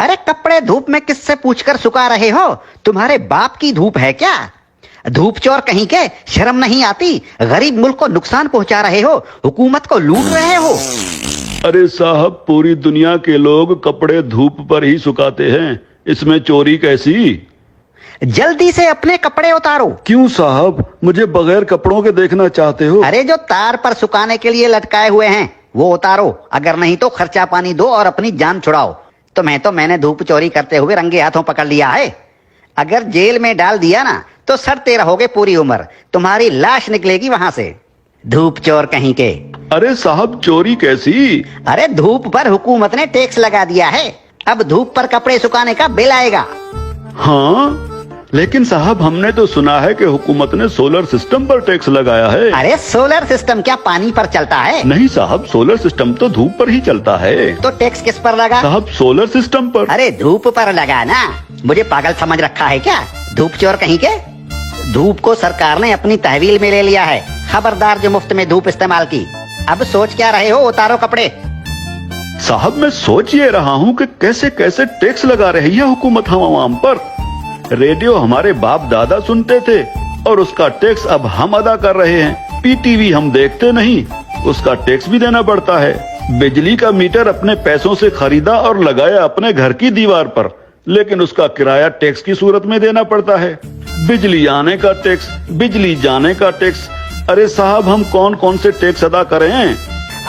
अरे कपड़े धूप में किससे पूछकर सुखा रहे हो? तुम्हारे बाप की धूप है क्या? धूप चोर कहीं के, शर्म नहीं आती? गरीब मुल्क को नुकसान पहुंचा रहे हो, हुकूमत को लूट रहे हो। अरे साहब, पूरी दुनिया के लोग कपड़े धूप पर ही सुखाते हैं, इसमें चोरी कैसी? जल्दी से अपने कपड़े उतारो। क्यों साहब, मुझे बगैर कपड़ों के देखना चाहते हो? अरे जो तार पर सुखाने के लिए लटकाए हुए हैं वो उतारो, अगर नहीं तो खर्चा पानी दो और अपनी जान छुड़ाओ। तुम्हें तो मैंने धूप चोरी करते हुए रंगे हाथों पकड़ लिया है। अगर जेल में डाल दिया ना तो सड़ते रहोगे पूरी उम्र, तुम्हारी लाश निकलेगी वहां से। धूप चोर कहीं के। अरे साहब, चोरी कैसी? अरे धूप पर हुकूमत ने टैक्स लगा दिया है, अब धूप पर कपड़े सुखाने का बिल आएगा। हाँ, लेकिन साहब हमने तो सुना है कि हुकूमत ने सोलर सिस्टम पर टैक्स लगाया है। अरे सोलर सिस्टम क्या पानी पर चलता है? नहीं साहब, सोलर सिस्टम तो धूप पर ही चलता है। तो टैक्स किस पर लगा? साहब सोलर सिस्टम पर। अरे धूप पर लगा ना, मुझे पागल समझ रखा है क्या? धूप चोर कहीं के। धूप को सरकार ने अपनी तहवील में ले लिया है, खबरदार जो मुफ्त में धूप इस्तेमाल की। अब सोच क्या रहे हो? उतारो कपड़े। साहब मैं सोच ये रहा हूँ कि कैसे कैसे टैक्स लगा रही है हुकूमत हम आवाम पर। रेडियो हमारे बाप दादा सुनते थे और उसका टैक्स अब हम अदा कर रहे हैं। पीटीवी हम देखते नहीं, उसका टैक्स भी देना पड़ता है। बिजली का मीटर अपने पैसों से खरीदा और लगाया अपने घर की दीवार पर, लेकिन उसका किराया टैक्स की सूरत में देना पड़ता है। बिजली आने का टैक्स, बिजली जाने का टैक्स। अरे साहब, हम कौन कौन से टैक्स अदा करें?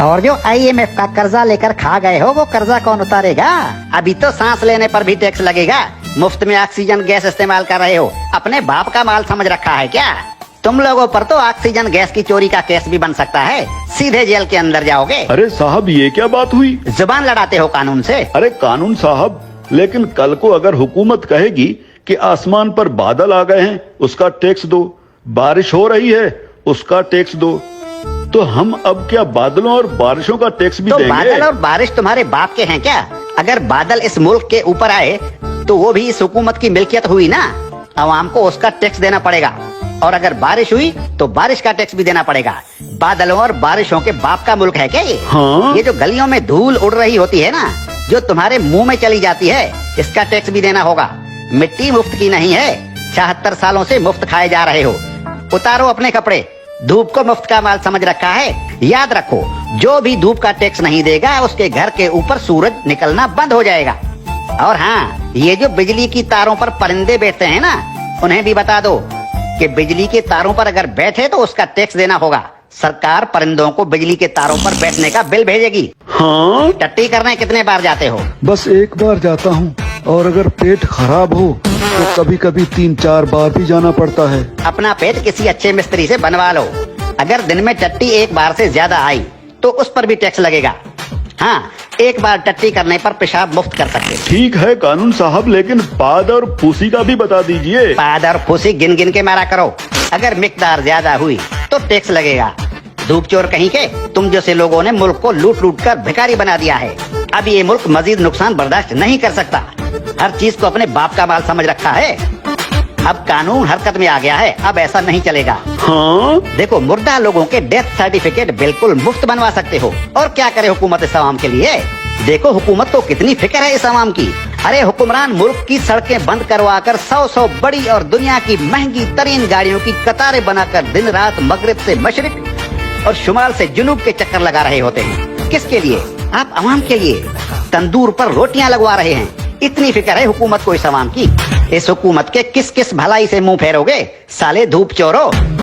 और जो IMF का कर्जा लेकर खा गए हो वो कर्जा कौन उतारेगा? अभी तो सांस लेने पर भी टैक्स लगेगा। मुफ्त में ऑक्सीजन गैस इस्तेमाल कर रहे हो, अपने बाप का माल समझ रखा है क्या? तुम लोगों पर तो ऑक्सीजन गैस की चोरी का केस भी बन सकता है, सीधे जेल के अंदर जाओगे। अरे साहब, ये क्या बात हुई? जुबान लड़ाते हो कानून से। अरे कानून साहब, लेकिन कल को अगर हुकूमत कहेगी कि आसमान पर बादल आ गए हैं उसका टैक्स दो, बारिश हो रही है उसका टैक्स दो, तो हम अब क्या बादलों और बारिशों का टैक्स भी तो देंगे? बादल और बारिश तुम्हारे बाप के हैं क्या? अगर बादल इस मुल्क के ऊपर आए तो वो भी इस हुकूमत की मिल्कियत हुई ना, आवाम को उसका टैक्स देना पड़ेगा। और अगर बारिश हुई तो बारिश का टैक्स भी देना पड़ेगा। बादलों और बारिशों के बाप का मुल्क है क्या ये? हाँ? ये जो गलियों में धूल उड़ रही होती है ना, जो तुम्हारे मुंह में चली जाती है, इसका टैक्स भी देना होगा। मिट्टी मुफ्त की नहीं है, 76 सालों से मुफ्त खाए जा रहे हो। उतारो अपने कपड़े, धूप को मुफ्त का माल समझ रखा है। याद रखो, जो भी धूप का टैक्स नहीं देगा उसके घर के ऊपर सूरज निकलना बंद हो जाएगा। और हाँ, ये जो बिजली की तारों पर परिंदे बैठते हैं ना, उन्हें भी बता दो कि बिजली के तारों पर अगर बैठे तो उसका टैक्स देना होगा। सरकार परिंदों को बिजली के तारों पर बैठने का बिल भेजेगी। हाँ? टट्टी करने कितने बार जाते हो? बस एक बार जाता हूँ, और अगर पेट खराब हो तो कभी कभी 3-4 बार भी जाना पड़ता है। अपना पेट किसी अच्छे मिस्त्री से बनवा लो। अगर दिन में टट्टी एक बार से ज्यादा आई तो उस पर भी टैक्स लगेगा। हाँ, एक बार टट्टी करने पर पेशाब मुफ्त कर सकते। ठीक है कानून साहब, लेकिन पाद और फूसी का भी बता दीजिए। पाद और फूसी गिन गिन के मारा करो, अगर मिकदार ज्यादा हुई तो टैक्स लगेगा। धूप चोर कहीं के, तुम जैसे लोगों ने मुल्क को लूट लूट कर भिखारी बना दिया है। अब ये मुल्क मजीद नुकसान बर्दाश्त नहीं कर सकता। हर चीज को अपने बाप का माल समझ रखा है। अब कानून हरकत में आ गया है, अब ऐसा नहीं चलेगा। हाँ? देखो, मुर्दा लोगों के डेथ सर्टिफिकेट बिल्कुल मुफ्त बनवा सकते हो। और क्या करे हुकूमत इस आवाम के लिए? देखो हुकूमत को कितनी फिक्र है इस आवाम की। अरे हुक्मरान मुल्क की सड़कें बंद करवा कर 100 बड़ी और दुनिया की महंगी तरीन गाड़ियों की कतारें बनाकर दिन रात मगरिब से मशरिक और शुमाल से जुनूब के चक्कर लगा रहे होते हैं। किसके लिए? आप आवाम के लिए। तंदूर पर रोटियां लगवा रहे हैं। इतनी फिक्र है हुकूमत को इस आवाम की। इस हुकूमत के किस किस भलाई से मुंह फेरोगे साले धूप चोरो।